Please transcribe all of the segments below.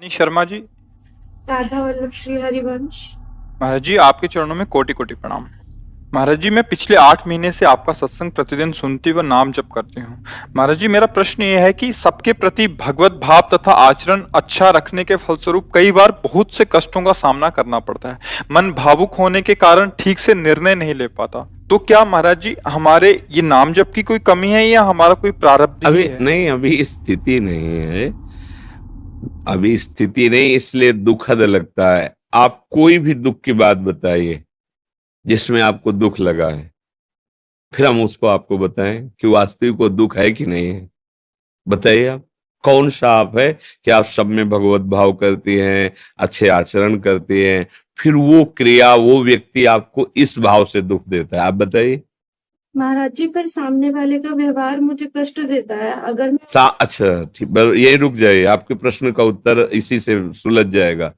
शर्मा जी। राधा वल्लभ श्री हरिवंश। महाराज जी, आपके चरणों में कोटि कोटि प्रणाम। महाराज जी, मैं पिछले 8 महीने से आपका सत्संग प्रतिदिन सुनती व नाम जप करती हूँ। महाराज जी, मेरा प्रश्न यह है कि सबके प्रति भगवत भाव तथा आचरण अच्छा रखने के फलस्वरूप कई बार बहुत से कष्टों का सामना करना पड़ता है। मन भावुक होने के कारण ठीक से निर्णय नहीं ले पाता। तो क्या महाराज जी, हमारे ये नाम जप की कोई कमी है या हमारा कोई प्रारब्ध ही है? नहीं, अभी स्थिति नहीं है। अभी स्थिति नहीं, इसलिए दुखद लगता है। आप कोई भी दुख की बात बताइए जिसमें आपको दुख लगा है, फिर हम उसको आपको बताएं कि वास्तविक को दुख है कि नहीं है। बताइए आप, कौन सा आप है कि आप सब में भगवत भाव करती हैं, अच्छे आचरण करती हैं, फिर वो क्रिया, वो व्यक्ति आपको इस भाव से दुख देता है? आप बताइए। महाराज जी, फिर सामने वाले का व्यवहार मुझे कष्ट देता है। अगर मैं अच्छा ठीक, बस यही रुक जाइए, आपके प्रश्न का उत्तर इसी से सुलझ जाएगा।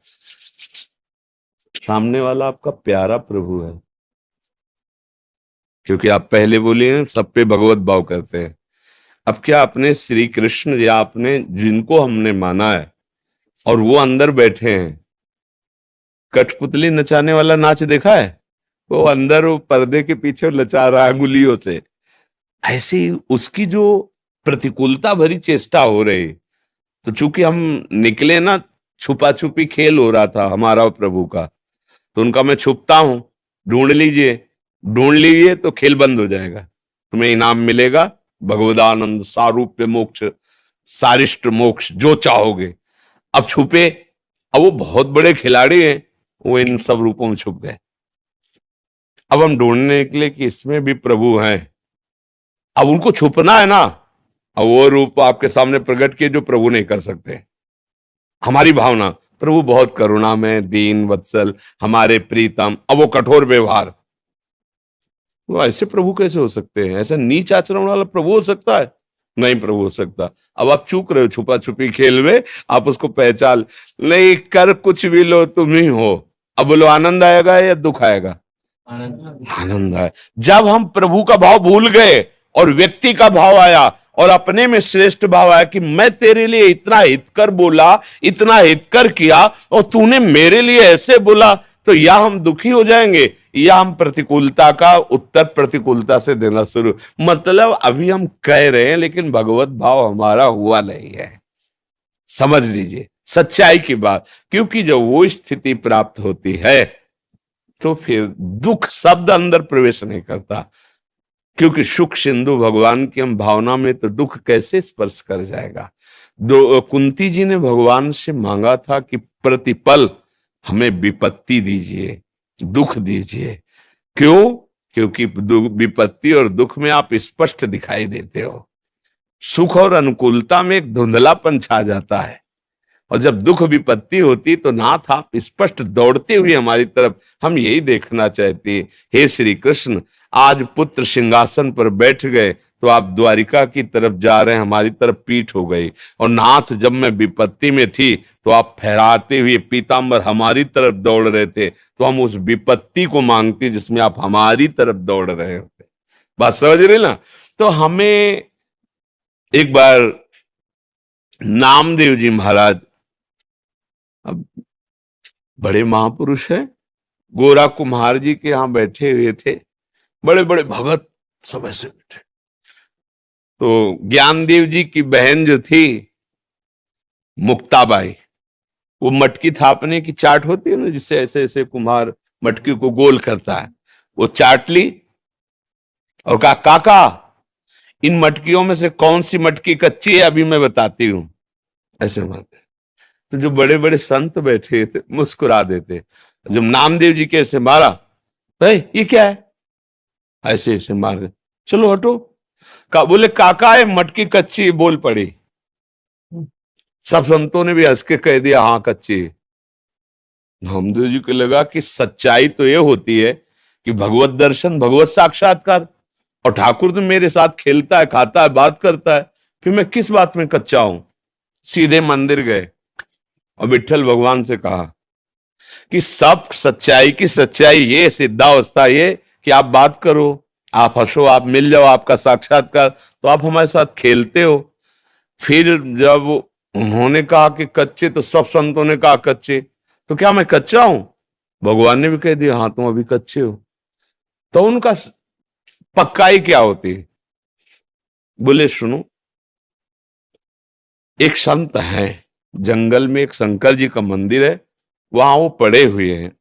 सामने वाला आपका प्यारा प्रभु है, क्योंकि आप पहले बोले हैं सब पे भगवत भाव करते हैं। अब क्या अपने श्री कृष्ण या अपने जिनको हमने माना है और वो अंदर बैठे हैं, कठपुतली नचाने वाला नाच देखा है? वो अंदर वो पर्दे के पीछे नचा रहा है अंगुलियों से। ऐसे ही उसकी जो प्रतिकूलता भरी चेष्टा हो रही, तो चूंकि हम निकले ना, छुपा छुपी खेल हो रहा था हमारा और प्रभु का, तो उनका मैं छुपता हूं, ढूंढ लीजिए तो खेल बंद हो जाएगा, तुम्हें इनाम मिलेगा, भगवदानंद, सारूप्य मोक्ष, सारिष्ट मोक्ष, जो चाहोगे। अब छुपे, अब वो बहुत बड़े खिलाड़ी हैं, वो इन सब रूपों में छुप गए। अब हम ढूंढने निकले कि इसमें भी प्रभु हैं। अब उनको छुपना है ना, अब वो रूप आपके सामने प्रकट किए जो प्रभु नहीं कर सकते। हमारी भावना, प्रभु बहुत करुणामय, दीन वत्सल, हमारे प्रीतम, अब वो कठोर व्यवहार, तो ऐसे प्रभु कैसे हो सकते हैं? ऐसा नीच आचरण वाला प्रभु हो सकता है? नहीं प्रभु हो सकता। अब आप चूक रहे हो छुपा छुपी खेल में, आप उसको पहचान नहीं कर, कुछ भी लो तुम ही हो। अब बोलो, आनंद आएगा या दुख आएगा? आनंद आए। जब हम प्रभु का भाव भूल गए और व्यक्ति का भाव आया और अपने में श्रेष्ठ भाव आया कि मैं तेरे लिए इतना हितकर बोला, इतना हितकर किया, और तूने मेरे लिए ऐसे बोला, तो या हम दुखी हो जाएंगे या हम प्रतिकूलता का उत्तर प्रतिकूलता से देना शुरू। मतलब अभी हम कह रहे हैं लेकिन भगवत भाव हमारा हुआ नहीं है। समझ लीजिए सच्चाई की बात, क्योंकि जब वो स्थिति प्राप्त होती है तो फिर दुख शब्द अंदर प्रवेश नहीं करता, क्योंकि सुख सिंधु भगवान की हम भावना में तो दुख कैसे स्पर्श कर जाएगा। कुंती जी ने भगवान से मांगा था कि प्रतिपल हमें विपत्ति दीजिए, दुख दीजिए। क्यों? क्योंकि विपत्ति और दुख में आप स्पष्ट दिखाई देते हो, सुख और अनुकूलता में एक धुंधलापन छा जाता है, और जब दुख विपत्ति होती तो नाथ आप स्पष्ट दौड़ते हुए हमारी तरफ, हम यही देखना चाहते हैं। हे श्री कृष्ण, आज पुत्र सिंहासन पर बैठ गए तो आप द्वारिका की तरफ जा रहे हैं, हमारी तरफ पीठ हो गई। और नाथ, जब मैं विपत्ति में थी तो आप फहराते हुए पीतांबर हमारी तरफ दौड़ रहे थे, तो हम उस विपत्ति को मांगते जिसमें आप हमारी तरफ दौड़ रहे होते। बात समझ रहे ना? तो हमें एक बार नामदेव जी महाराज, अब बड़े महापुरुष हैं, गोरा कुम्हार जी के यहां बैठे हुए थे, बड़े बड़े भगत सब ऐसे बैठे। तो ज्ञानदेव जी की बहन जो थी मुक्ताबाई, वो मटकी थापने की चाट होती है ना, जिससे ऐसे ऐसे कुम्हार मटकी को गोल करता है, वो चाट ली और कहा, काका इन मटकियों में से कौन सी मटकी कच्ची है, अभी मैं बताती हूं। ऐसे मारते तो जो बड़े बड़े संत बैठे थे मुस्कुरा देते। जब नामदेव जी के ऐसे मारा, भाई ये क्या है, ऐसे ऐसे मार गए, चलो हटो। बोले, काका है मटकी कच्ची, बोल पड़ी। सब संतों ने भी हंस के कह दिया, हाँ कच्ची। नामदेव जी को लगा कि सच्चाई तो ये होती है कि भगवत दर्शन, भगवत साक्षात्कार, और ठाकुर तो मेरे साथ खेलता है, खाता है, बात करता है, फिर मैं किस बात में कच्चा हूं। सीधे मंदिर गए और विठ्ठल भगवान से कहा कि सब सच्चाई की सच्चाई ये, सिद्धावस्था ये कि आप बात करो, आप हंसो, आप मिल जाओ, आपका साक्षात्कार, तो आप हमारे साथ खेलते हो। फिर जब उन्होंने कहा कि कच्चे, तो सब संतों ने कहा कच्चे, तो क्या मैं कच्चा हूं? भगवान ने भी कह दिया हाँ तुम अभी कच्चे हो। तो उनका पक्काई क्या होती है? बोले सुनो, एक संत है, जंगल में एक शंकर जी का मंदिर है, वहां वो पड़े हुए हैं।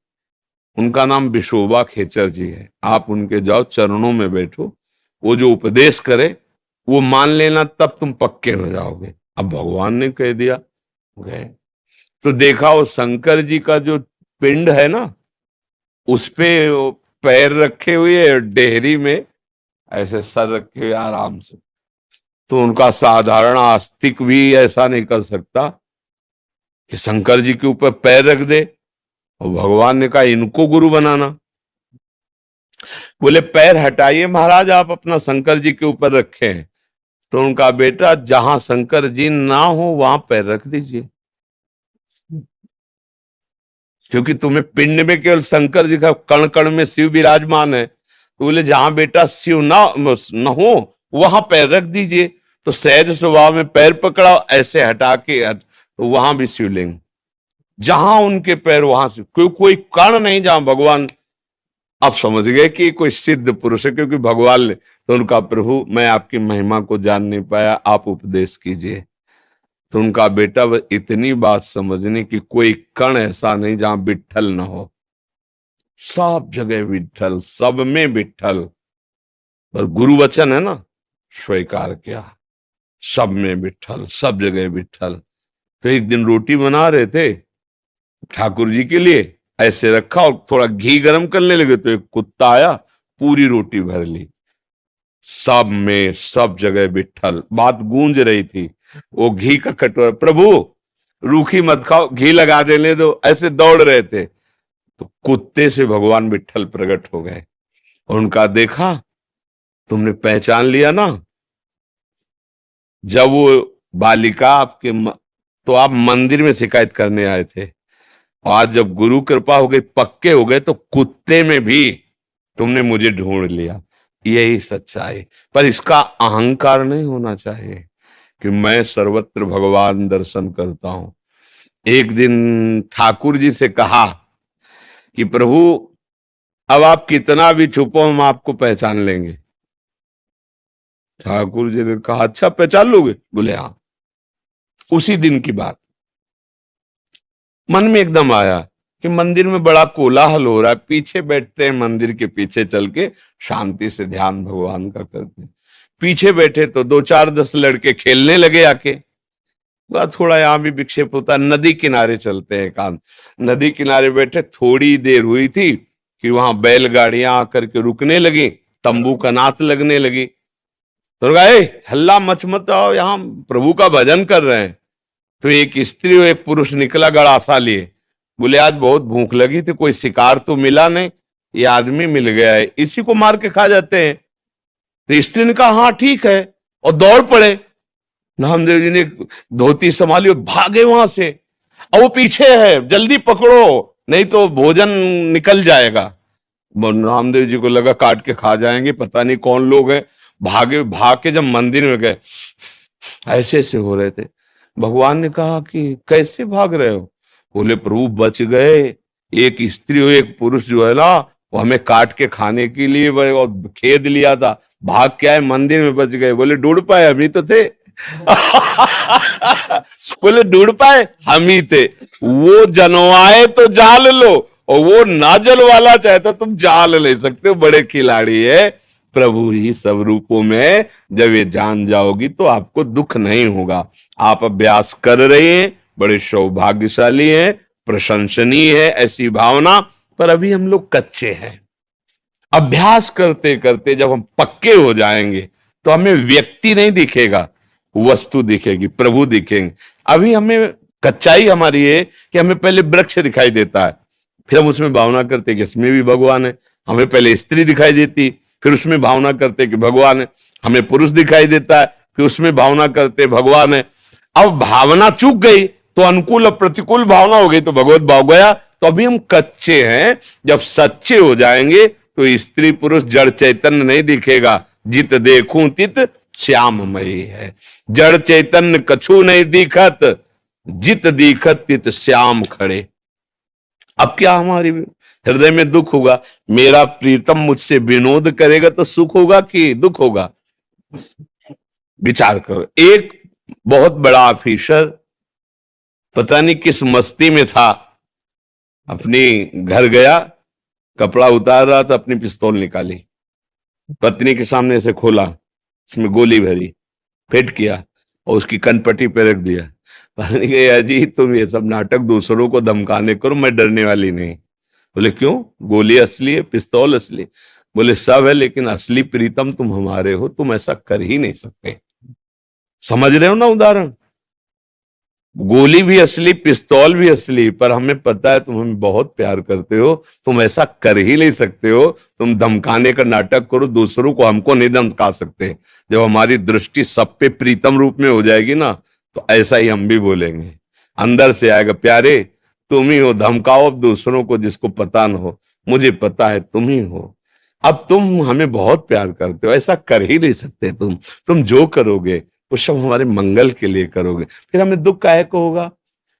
उनका नाम विशोबा खेचर जी है। आप उनके जाओ, चरणों में बैठो, वो जो उपदेश करे वो मान लेना, तब तुम पक्के हो जाओगे। अब भगवान ने कह दिया, गए तो देखा वो शंकर जी का जो पिंड है ना, उस पे वो पैर रखे हुए, डेहरी में ऐसे सर रखे हुए आराम से। तो उनका साधारण आस्तिक भी ऐसा नहीं कर सकता कि शंकर जी के ऊपर पैर रख दे। और भगवान ने कहा इनको गुरु बनाना। बोले पैर हटाइए महाराज, आप अपना शंकर जी के ऊपर रखे हैं। तो उनका बेटा, जहां शंकर जी ना हो वहां पैर रख दीजिए, क्योंकि तुम्हें पिंड में केवल शंकर जी का, कण कण में शिव विराजमान है। तो बोले जहां बेटा शिव ना हो वहां पैर रख दीजिए। तो सहज स्वभाव में पैर पकड़ा, ऐसे हटा के तो वहां भी शिवलिंग, जहां उनके पैर वहां से कोई कण नहीं जहां भगवान। आप समझ गए कि कोई सिद्ध पुरुष है, क्योंकि भगवान ने तो उनका, प्रभु मैं आपकी महिमा को जान नहीं पाया, आप उपदेश कीजिए। तो उनका बेटा इतनी बात समझने की, कोई कण ऐसा नहीं जहां विट्ठल ना हो, सब जगह विट्ठल, सब में विट्ठल। पर गुरु वचन है ना, स्वीकार किया, सब में विट्ठल, सब जगह विट्ठल। तो एक दिन रोटी बना रहे थे ठाकुर जी के लिए, ऐसे रखा और थोड़ा घी गर्म करने लगे, तो एक कुत्ता आया, पूरी रोटी भर ली। सब में सब जगह विट्ठल, बात गूंज रही थी। वो घी का कटोरा, प्रभु रूखी मत खाओ, घी लगा देने दो, ऐसे दौड़ रहे थे। तो कुत्ते से भगवान विट्ठल प्रकट हो गए। और उनका देखा, तुमने पहचान लिया ना, जब वो बालिका आपके तो आप मंदिर में शिकायत करने आए थे, आज जब गुरु कृपा हो गई, पक्के हो गए, तो कुत्ते में भी तुमने मुझे ढूंढ लिया। यही सच्चाई। पर इसका अहंकार नहीं होना चाहिए कि मैं सर्वत्र भगवान दर्शन करता हूं। एक दिन ठाकुर जी से कहा कि प्रभु अब आप कितना भी छुपो, हम आपको पहचान लेंगे। ठाकुर जी ने कहा अच्छा पहचान लोगे? बोले हाँ। उसी दिन की बात, मन में एकदम आया कि मंदिर में बड़ा कोलाहल हो रहा है, पीछे बैठते हैं, मंदिर के पीछे चल के शांति से ध्यान भगवान का करते हैं। पीछे बैठे तो 2-4-10 लड़के खेलने लगे आके। थोड़ा यहाँ भी विक्षेप होता है। नदी किनारे चलते हैं काम, नदी किनारे बैठे, थोड़ी देर हुई थी कि वहां बैलगाड़ियां आकर के रुकने लगी, तंबू का नाथ लगने लगी। तो गए हल्ला मत आओ, यहाँ प्रभु का भजन कर रहे हैं। तो एक स्त्री और एक पुरुष निकला गड़ासा लिए। बोले आज बहुत भूख लगी थी, कोई शिकार तो मिला नहीं, ये आदमी मिल गया है, इसी को मार के खा जाते हैं। तो स्त्री ने कहा हाँ ठीक है, और दौड़ पड़े। नामदेव जी ने धोती संभाली और भागे वहां से। अब वो पीछे है, जल्दी पकड़ो नहीं तो भोजन निकल जाएगा। नामदेव जी को लगा काट के खा जाएंगे, पता नहीं कौन लोग हैं। भाग के जब मंदिर में गए, ऐसे ऐसे हो रहे थे। भगवान ने कहा कि कैसे भाग रहे हो? बोले प्रभु बच गए। एक स्त्री और एक पुरुष जो है ना, वो हमें काट के खाने के लिए और खेद लिया था, भाग के आए, मंदिर में बच गए। बोले ढूंढ पाए? हम ही तो थे। बोले ढूंढ पाए? हम ही थे। वो जनवाए तो जाल लो, और वो नाजल वाला चाहे तो तुम जाल ले सकते हो। बड़े खिलाड़ी है प्रभु ही सब रूपों में। जब ये जान जाओगी तो आपको दुख नहीं होगा। आप अभ्यास कर रहे हैं, बड़े सौभाग्यशाली हैं, प्रशंसनीय है ऐसी भावना। पर अभी हम लोग कच्चे हैं। अभ्यास करते करते जब हम पक्के हो जाएंगे तो हमें व्यक्ति नहीं दिखेगा, वस्तु दिखेगी, प्रभु दिखेंगे। अभी हमें कच्चाई हमारी है कि हमें पहले वृक्ष दिखाई देता है, फिर हम उसमें भावना करते कि इसमें भी भगवान है। हमें पहले स्त्री दिखाई देती, फिर उसमें भावना करते कि भगवान है। हमें पुरुष दिखाई देता है, फिर उसमें भावना करते भगवान है। अब भावना चूक गई तो अनुकूल और प्रतिकूल भावना हो गई तो भगवत भाव गया। तो अभी हम कच्चे हैं। जब सच्चे हो जाएंगे तो स्त्री पुरुष जड़ चैतन्य नहीं दिखेगा। जित देखूं तित श्याममयी है। जड़ चैतन्य कछु नहीं दिखत, जित दीखत तित श्याम खड़े। अब क्या हमारी हृदय में दुख होगा? मेरा प्रीतम मुझसे विनोद करेगा तो सुख होगा कि दुख होगा? विचार करो। एक बहुत बड़ा ऑफिसर पता नहीं किस मस्ती में था, अपनी घर गया, कपड़ा उतार रहा था, अपनी पिस्तौल निकाली, पत्नी के सामने ऐसे खोला, उसमें गोली भरी, फिट किया और उसकी कनपट्टी पे रख दिया। पत्नी कही, अजी तुम ये सब नाटक दूसरों को धमकाने करो, मैं डरने वाली नहीं। बोले क्यों? गोली असली है, पिस्तौल असली। बोले सब है, लेकिन असली प्रीतम तुम हमारे हो, तुम ऐसा कर ही नहीं सकते। समझ रहे हो ना उदाहरण? गोली भी असली, पिस्तौल भी असली, पर हमें पता है तुम हमें बहुत प्यार करते हो, तुम ऐसा कर ही नहीं सकते हो। तुम धमकाने का नाटक करो दूसरों को, हमको नहीं धमका सकते। जब हमारी दृष्टि सब पे प्रीतम रूप में हो जाएगी ना, तो ऐसा ही हम भी बोलेंगे, अंदर से आएगा, प्यारे तुम ही हो, धमकाओ अब दूसरों को जिसको पता न हो, मुझे पता है तुम ही हो। अब तुम हमें बहुत प्यार करते हो, ऐसा कर ही नहीं सकते तुम जो करोगे वो सब हमारे मंगल के लिए करोगे, फिर हमें दुख काहे को होगा?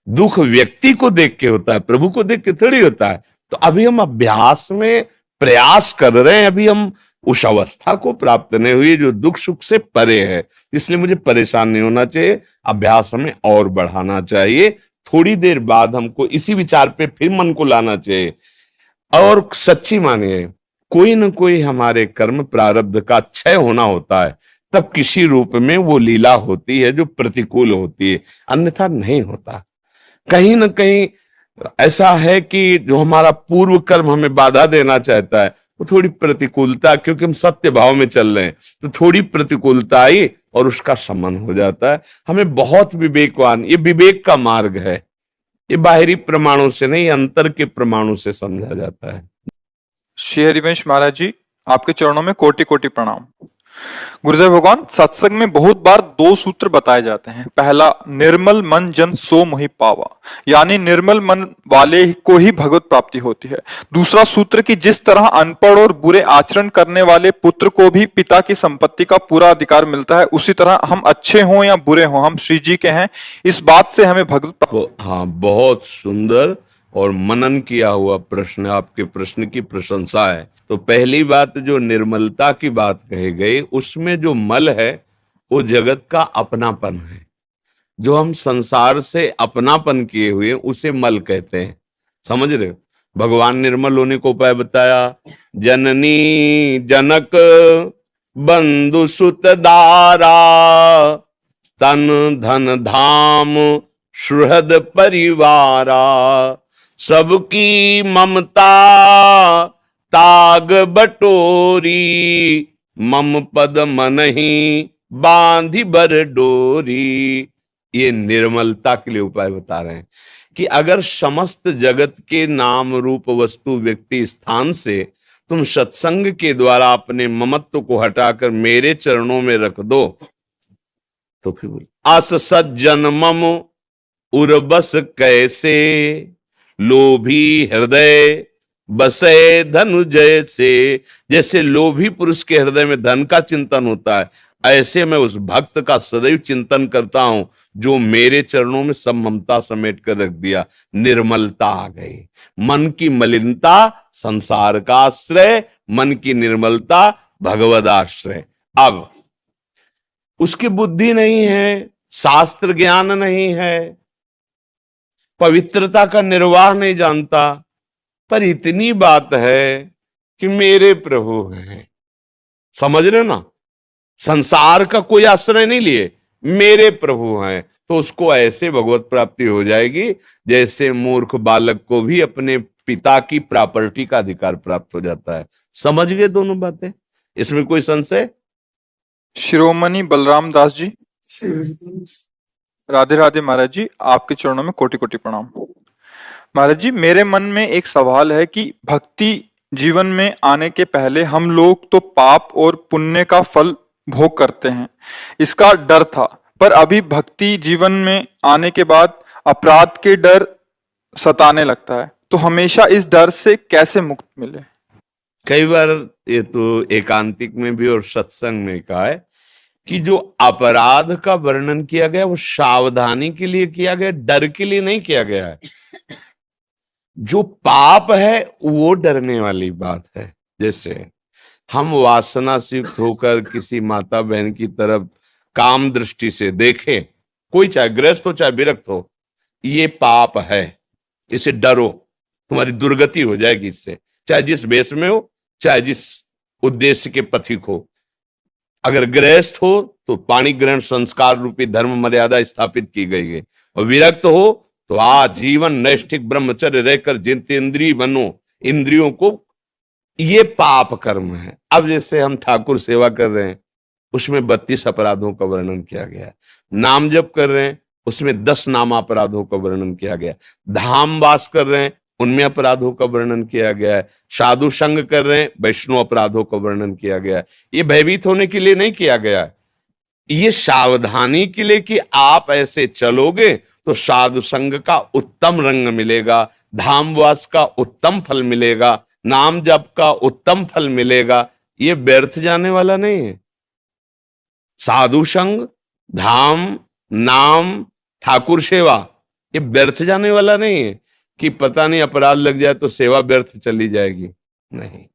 दुख व्यक्ति को देख के होता है, प्रभु को देख के थोड़ी होता है। तो अभी हम अभ्यास में प्रयास कर रहे हैं, अभी हम उस अवस्था को प्राप्त नहीं हुई जो दुख सुख से परे है। इसलिए मुझे परेशान नहीं होना चाहिए, अभ्यास हमें और बढ़ाना चाहिए। थोड़ी देर बाद हमको इसी विचार पे फिर मन को लाना चाहिए। और सच्ची मानिए, कोई ना कोई हमारे कर्म प्रारब्ध का क्षय होना होता है, तब किसी रूप में वो लीला होती है जो प्रतिकूल होती है, अन्यथा नहीं होता। कहीं ना कहीं ऐसा है कि जो हमारा पूर्व कर्म हमें बाधा देना चाहता है, वो थोड़ी प्रतिकूलता, क्योंकि हम सत्य भाव में चल रहे हैं, तो थोड़ी प्रतिकूलता आई और उसका शमन हो जाता है। हमें बहुत विवेकवान, ये विवेक का मार्ग है, ये बाहरी प्रमाणों से नहीं, अंतर के प्रमाणों से समझा जाता है। श्री हरिवंश महाराज जी, आपके चरणों में कोटि कोटि प्रणाम। गुरुदेव भगवान, सत्संग में बहुत बार दो सूत्र बताए जाते हैं। पहला, निर्मल मन जन सो मोहि पावा, यानी निर्मल मन वाले को ही भगवत प्राप्ति होती है। दूसरा सूत्र कि जिस तरह अनपढ़ और बुरे आचरण करने वाले पुत्र को भी पिता की संपत्ति का पूरा अधिकार मिलता है, उसी तरह हम अच्छे हों या बुरे हों, हम श्री जी के हैं, इस बात से हमें भगवत। हाँ, बहुत सुंदर और मनन किया हुआ प्रश्न, आपके प्रश्न की प्रशंसा है। तो पहली बात, जो निर्मलता की बात कही गई, उसमें जो मल है वो जगत का अपनापन है। जो हम संसार से अपनापन किए हुए उसे मल कहते हैं। समझ रहे हो? भगवान निर्मल होने को उपाय बताया, जननी जनक बंधु सुत दारा, तन धन धाम सुहृद परिवारा, सबकी ममता ताग बटोरी, मम पद मनहि बांधी बर डोरी। ये निर्मलता के लिए उपाय बता रहे हैं कि अगर समस्त जगत के नाम रूप वस्तु व्यक्ति स्थान से तुम सत्संग के द्वारा अपने ममत्व को हटाकर मेरे चरणों में रख दो, तो फिर बोल, अस सज्जन मम उर्बस कैसे, लोभी हृदय बसे धनु जैसे। जैसे लोभी पुरुष के हृदय में धन का चिंतन होता है, ऐसे मैं उस भक्त का सदैव चिंतन करता हूं जो मेरे चरणों में सब ममता समेट कर रख दिया। निर्मलता आ गई, मन की मलिनता संसार का आश्रय, मन की निर्मलता भगवद आश्रय। अब उसकी बुद्धि नहीं है, शास्त्र ज्ञान नहीं है, पवित्रता का निर्वाह नहीं जानता, पर इतनी बात है कि मेरे प्रभु हैं। समझ रहे हो ना? संसार का कोई आश्रय नहीं लिए, मेरे प्रभु हैं, तो उसको ऐसे भगवत प्राप्ति हो जाएगी जैसे मूर्ख बालक को भी अपने पिता की प्रॉपर्टी का अधिकार प्राप्त हो जाता है। समझ गए दोनों बातें? इसमें कोई संशय? शिरोमणि बलराम दास जी, राधे राधे महाराज जी, आपके चरणों में कोटि कोटि प्रणाम। महाराज जी, मेरे मन में एक सवाल है कि भक्ति जीवन में आने के पहले हम लोग तो पाप और पुण्य का फल भोग करते हैं, इसका डर था, पर अभी भक्ति जीवन में आने के बाद अपराध के डर सताने लगता है, तो हमेशा इस डर से कैसे मुक्त मिले? कई बार ये तो एकांतिक में भी और सत्संग में कहा है कि जो अपराध का वर्णन किया गया वो सावधानी के लिए किया गया, डर के लिए नहीं किया गया है। जो पाप है वो डरने वाली बात है। जैसे हम वासना से युक्त होकर किसी माता बहन की तरफ काम दृष्टि से देखें, कोई चाहे गृहस्थ हो चाहे विरक्त हो, ये पाप है, इसे डरो, तुम्हारी दुर्गति हो जाएगी इससे, चाहे जिस वेश में हो चाहे जिस उद्देश्य के पथिक हो। अगर गृहस्थ हो तो पाणी ग्रहण संस्कार रूपी धर्म मर्यादा स्थापित की गई है, और विरक्त हो तो आजीवन नैष्ठिक ब्रह्मचर्य रहकर जितेंद्रिय बनो, इंद्रियों को, ये पाप कर्म है। अब जैसे हम ठाकुर सेवा कर रहे हैं उसमें 32 अपराधों का वर्णन किया गया है, नाम जप कर रहे हैं उसमें 10 नामापराधों का वर्णन किया गया, धाम वास कर रहे हैं उनमें अपराधों का वर्णन किया गया है, साधु संग कर रहे हैं वैष्णव अपराधों का वर्णन किया गया है। ये भयभीत होने के लिए नहीं किया गया है, ये सावधानी के लिए कि आप ऐसे चलोगे तो साधु संग का उत्तम रंग मिलेगा, धामवास का उत्तम फल मिलेगा, नाम जप का उत्तम फल मिलेगा। ये व्यर्थ जाने वाला नहीं है। साधु संग, धाम, नाम, ठाकुर सेवा, ये व्यर्थ जाने वाला नहीं है कि पता नहीं अपराध लग जाए तो सेवा व्यर्थ चली जाएगी। नहीं,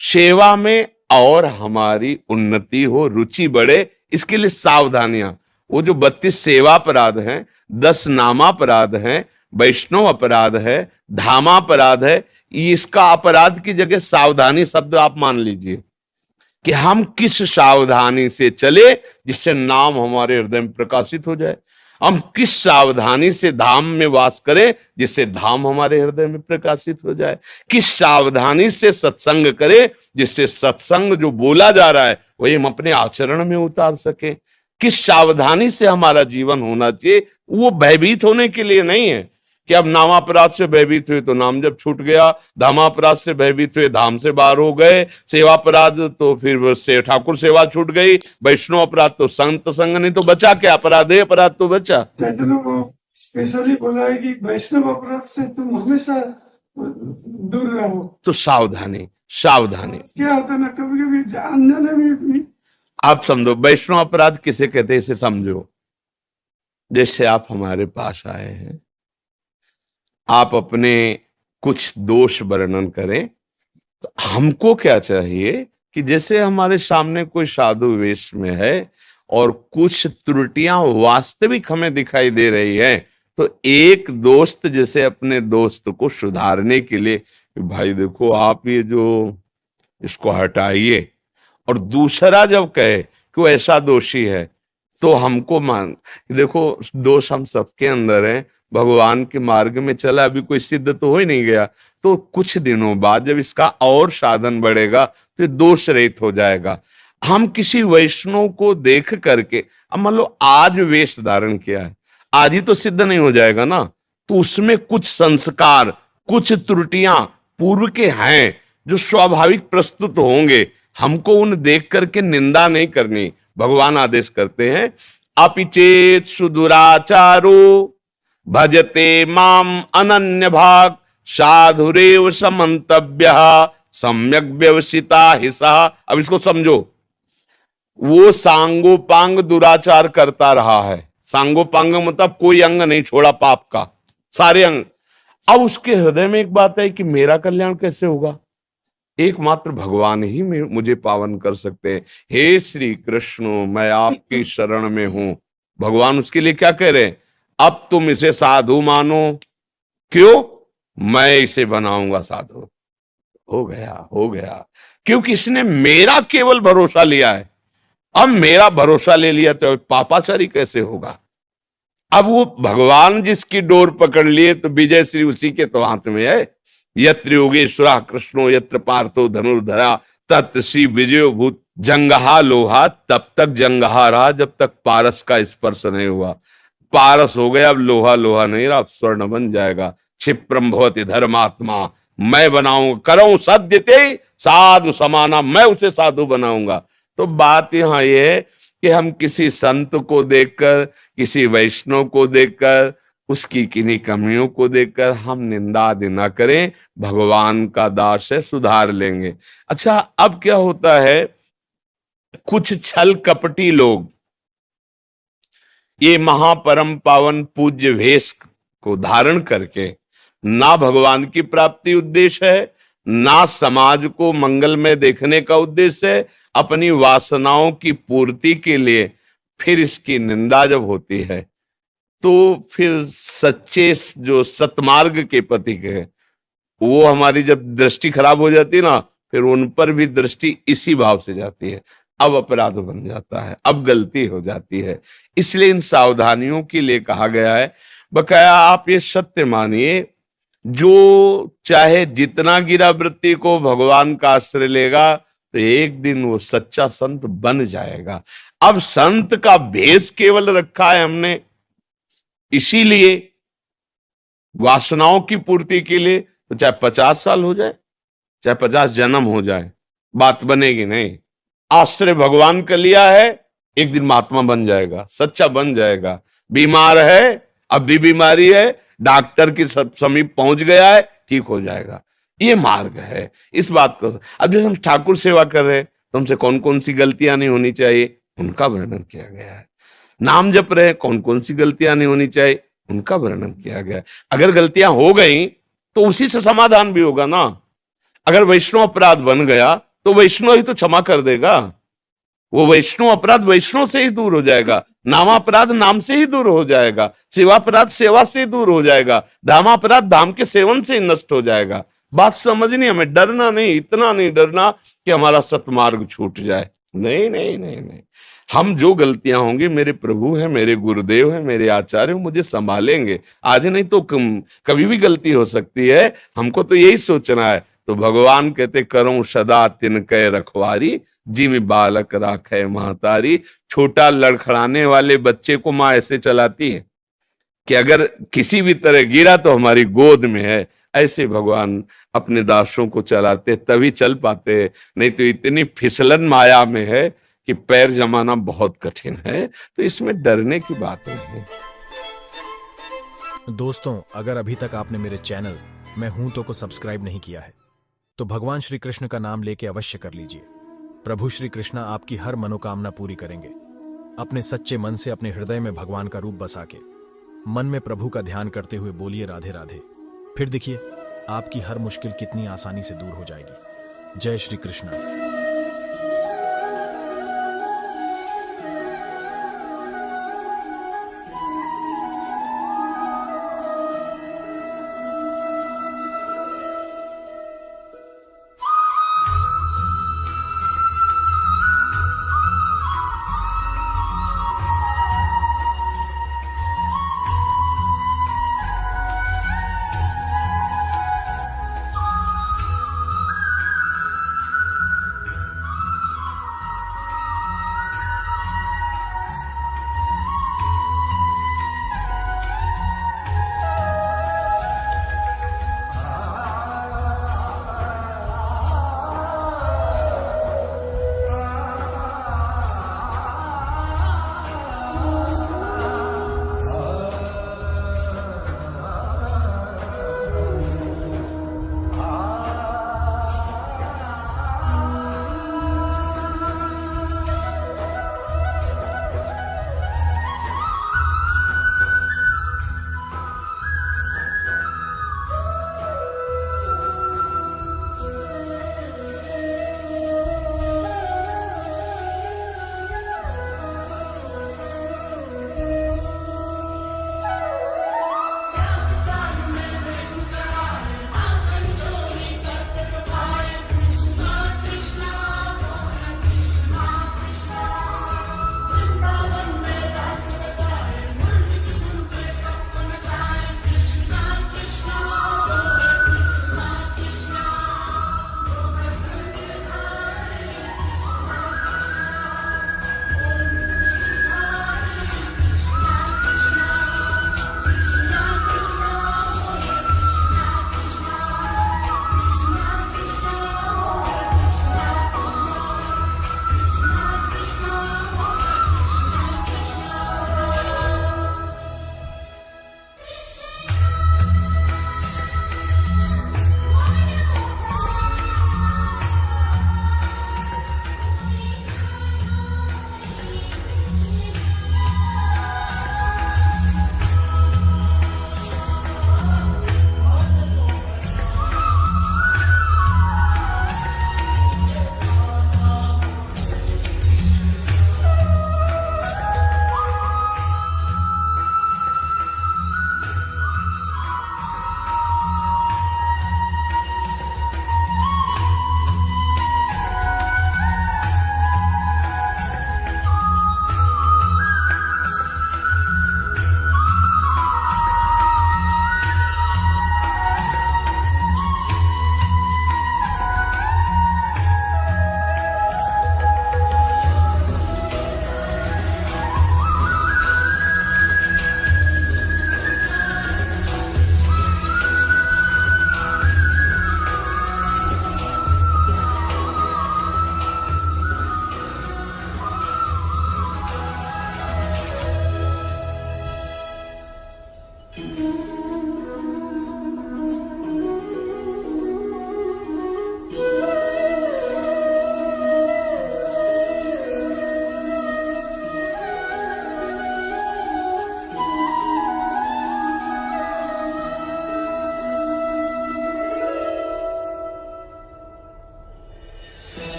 सेवा में और हमारी उन्नति हो, रुचि बढ़े, इसके लिए सावधानियां। वो जो 32 सेवा अपराध हैं, 10 नामापराध हैं, वैष्णव अपराध है, धामापराध है, इसका अपराध की जगह सावधानी शब्द आप मान लीजिए कि हम किस सावधानी से चले जिससे नाम हमारे हृदय में प्रकाशित हो जाए। हम किस सावधानी से धाम में वास करें जिससे धाम हमारे हृदय में प्रकाशित हो जाए। किस सावधानी से सत्संग करें जिससे सत्संग जो बोला जा रहा है वही हम अपने आचरण में उतार सके। किस सावधानी से हमारा जीवन होना चाहिए, वो भयभीत होने के लिए नहीं है कि अब नामापराध से भयभीत हुए तो नाम जब छूट गया, धामापराध से भयभीत हुए धाम से बाहर हो गए, सेवा अपराध तो फिर से ठाकुर सेवा छूट गई, वैष्णव अपराध तो संत संग, नहीं तो बचा क्या, अपराध है, अपराध तो बचा। चैतन्य को स्पेशली बोला है कि वैष्णव अपराध से तुम हमेशा दूर रहो। तो सावधानी, सावधानी क्या होता है ना, कभी कभी अनजाने में भी आप समझो। वैष्णव अपराध किसे कहते हैं इसे समझो। जैसे आप हमारे पास आए हैं, आप अपने कुछ दोष वर्णन करें, तो हमको क्या चाहिए कि जैसे हमारे सामने कोई साधु वेश में है और कुछ त्रुटियां वास्तविक हमें दिखाई दे रही है, तो एक दोस्त जैसे अपने दोस्त को सुधारने के लिए, भाई देखो आप ये जो इसको हटाइए, और दूसरा जब कहे कि वो ऐसा दोषी है तो हमको मान, देखो दोष हम सबके अंदर है, भगवान के मार्ग में चला, अभी कोई सिद्ध तो हो ही नहीं गया, तो कुछ दिनों बाद जब इसका और साधन बढ़ेगा तो दोष रहित हो जाएगा। हम किसी वैष्णव को देख करके, अब मान लो आज वेश धारण किया है, आज ही तो सिद्ध नहीं हो जाएगा ना, तो उसमें कुछ संस्कार, कुछ त्रुटियां पूर्व के हैं जो स्वाभाविक प्रस्तुत होंगे, हमको उन देख करके निंदा नहीं करनी। भगवान आदेश करते हैं, अपिचेत सुदुराचारो भजते माम अनन्य भाग साधुरेव समंतव्य सम्यक व्यवसिता हिसा। अब इसको समझो, वो सांगोपांग दुराचार करता रहा है, सांगोपांग मतलब कोई अंग नहीं छोड़ा पाप का, सारे अंग। अब उसके हृदय में एक बात है कि मेरा कल्याण कैसे होगा, एकमात्र भगवान ही मुझे पावन कर सकते हैं। हे श्री कृष्ण, मैं आपकी शरण में हूं। भगवान उसके लिए क्या कह रहे हैं, अब तुम इसे साधु मानो, क्यों, मैं इसे बनाऊंगा साधु। हो गया, हो गया, क्योंकि इसने मेरा केवल भरोसा लिया है। अब मेरा भरोसा ले लिया तो पापाचारी कैसे होगा। अब वो भगवान जिसकी डोर पकड़ लिए तो विजय श्री उसी के तो हाथ में है। यत्र योगेश्वरा कृष्णो यत्र पार्थो धनुर्धरा तत् श्री विजयो भूत। जंगहा लोहा तब तक जंगहा रहा जब तक पारस का स्पर्श नहीं हुआ। पारस हो गया, अब लोहा लोहा नहीं रहा, अब स्वर्ण बन जाएगा। क्षिप्रम भवति धर्मात्मा, मैं बनाऊंगा, करूं सद्यते साधु समाना, मैं उसे साधु बनाऊंगा। तो बात यहां यह है कि हम किसी संत को देखकर, किसी वैष्णव को देखकर, उसकी किन्हीं कमियों को देखकर हम निंदा आदि ना करें। भगवान का दास है, सुधार लेंगे। अच्छा, अब क्या होता है कुछ छल कपटी लोग ये महापरम पावन पूज्य वेश को धारण करके ना भगवान की प्राप्ति उद्देश्य है, ना समाज को मंगलमय देखने का उद्देश्य है, अपनी वासनाओं की पूर्ति के लिए फिर इसकी निंदा जब होती है तो फिर सच्चे जो सतमार्ग के पथिक है वो हमारी जब दृष्टि खराब हो जाती है ना, फिर उन पर भी दृष्टि इसी भाव से जाती है, अब अपराध बन जाता है, अब गलती हो जाती है। इसलिए इन सावधानियों के लिए कहा गया है। बकाया आप ये सत्य मानिए, जो चाहे जितना गिरा वृत्ति को भगवान का आश्रय लेगा तो एक दिन वो सच्चा संत बन जाएगा। अब संत का भेष केवल रखा है हमने इसीलिए, वासनाओं की पूर्ति के लिए, तो चाहे 50 साल हो जाए, चाहे 50 जन्म हो जाए, बात बनेगी नहीं। आश्रय भगवान का लिया है, एक दिन महात्मा बन जाएगा, सच्चा बन जाएगा। बीमार है, अब भी बीमारी है, डॉक्टर की समीप पहुंच गया है, ठीक हो जाएगा। ये मार्ग है। इस बात को अब जब हम ठाकुर सेवा कर रहे हैं तो हमसे कौन कौन सी गलतियां नहीं होनी चाहिए उनका वर्णन किया गया है। नाम जप रहे कौन कौन सी गलतियां नहीं होनी चाहिए उनका वर्णन किया गया है। अगर गलतियां हो गई तो उसी से समाधान भी होगा ना। अगर वैष्णव अपराध बन गया तो वैष्णव ही तो क्षमा कर देगा। वो वैष्णव अपराध वैष्णव से ही दूर हो जाएगा, नामापराध नाम से ही दूर हो जाएगा, सेवापराध सेवा से ही दूर हो जाएगा, धामापराध धाम के सेवन से ही नष्ट हो जाएगा। बात समझनी, हमें डरना नहीं, इतना नहीं डरना कि हमारा सतमार्ग छूट जाए। नहीं नहीं नहीं नहीं, हम जो गलतियां होंगी, मेरे प्रभु हैं, मेरे गुरुदेव हैं, मेरे आचार्य हैं, मुझे संभालेंगे। आज नहीं तो कभी भी गलती हो सकती है, हमको तो यही सोचना है। तो भगवान कहते करूं सदा तिनके रखवारी, जिम बालक राखे महतारी। छोटा लड़खड़ाने वाले बच्चे को माँ ऐसे चलाती है कि अगर किसी भी तरह गिरा तो हमारी गोद में है। ऐसे भगवान अपने दासों को चलाते, तभी चल पाते, नहीं तो इतनी फिसलन माया में है कि पैर जमाना बहुत कठिन है। तो इसमें डरने की बात नहीं है। दोस्तों, अगर अभी तक आपने मेरे चैनल मैं हूं तो को सब्सक्राइब नहीं किया है तो भगवान श्री कृष्ण का नाम लेके अवश्य कर लीजिए। प्रभु श्री कृष्ण आपकी हर मनोकामना पूरी करेंगे। अपने सच्चे मन से अपने हृदय में भगवान का रूप बसा के मन में प्रभु का ध्यान करते हुए बोलिए राधे राधे। फिर देखिए आपकी हर मुश्किल कितनी आसानी से दूर हो जाएगी। जय श्री कृष्ण।